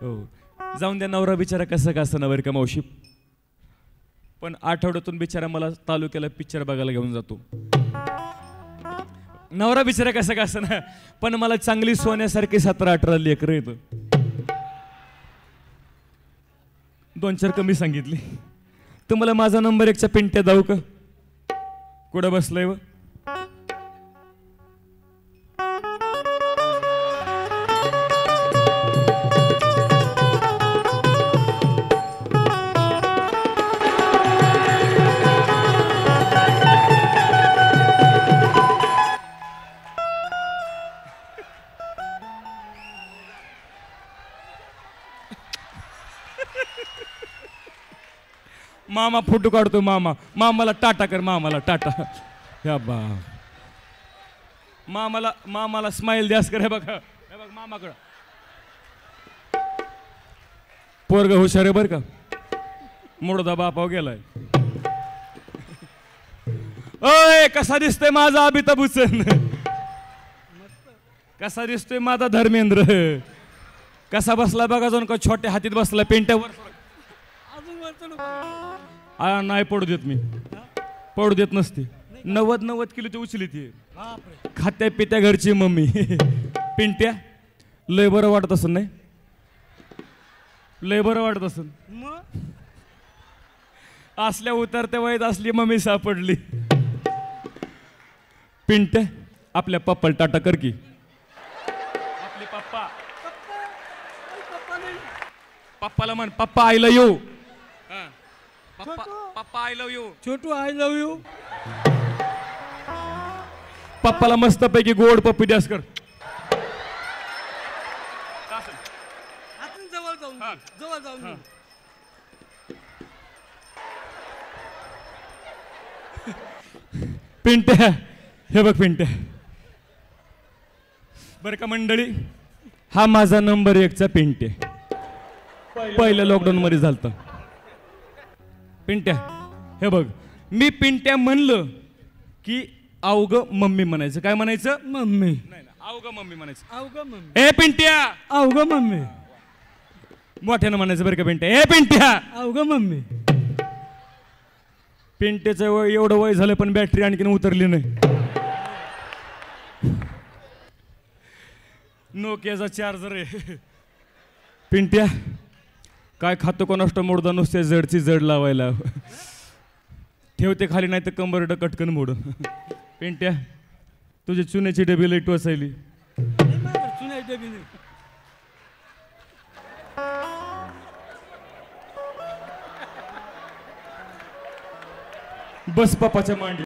हो जाऊन द्या नवरा बिचारा कसं का असतं ना बरं का मावशी पण आठवड्यातून बिचारा मला तालुक्याला पिक्चर बघायला घेऊन जातो नवरा बिचारा कसं का असतं ना पण मला चांगली सोन्यासारखी 17-18 लेकरं येतं 2-4 कमी सांगितली तुम्हाला माझा नंबर 1च्या पिंट्या जाऊ का कुठं बसलाय व मामा फोटो काढतो मामाला टाटा कर मामाला टाटा या बा मामाला स्माइल द्यास कर हे बघ मामाकडं पोरग हुशार आहे बर का मोडदा बापाव गेलाय ओय कसा दिसतोय माझा अमिताभ बच्चन कसा दिसतोय माझा धर्मेंद्र कसा बसला बघा जाऊन का छोट्या हातीत बसला पेंट्यावर नाही पडू देत मी पडू देत नसते 90 किलोची उचली ती खात्या पित्या घरची मम्मी पिंट्या लय बरं वाटत असेल नाही लय बरं वाटत असेल असल्या उतरत्या वयात असली मम्मी सापडली पिंट्या आपल्या पप्पाला टाटा कर की आपले पप्पाला म्हण पप्पा आय लव्ह यू पप्पा I love you Chhotu I love you पप्पाला मस्त पैकी गोड पप्पी द्यास कर जवळ जाऊन पिंट्या हे बघ पिंट्या बरं का मंडळी हा माझा नंबर 1चा पिंट्या पहिल्या लॉकडाऊन मध्ये झालता पिंट्या हे बघ मी पिंट्या म्हणलं की अवघ मम्मी म्हणायचं काय म्हणायचं मम्मी नाही अवघ मम्मी म्हणायचं अवघ मम्मी ए पिंट्या अवघ मम्मी मोठ्यानं म्हणायचं बरं का पिंट्या ए पिंट्या अवघ मम्मी पिंट्याचं वय एवढं वय झालं पण बॅटरी आणखीन उतरली नाही नोकियाचा चार्जर आहे पिंट्या काय खातो कोणाष्ट मोडदा नुसते जडची जड लावायला ठेवते खाली नाही तर कंबरड कटकन मोड पिंट्या तुझी चुन्याची डबी लई टोचायली बस पप्पाच्या मांडी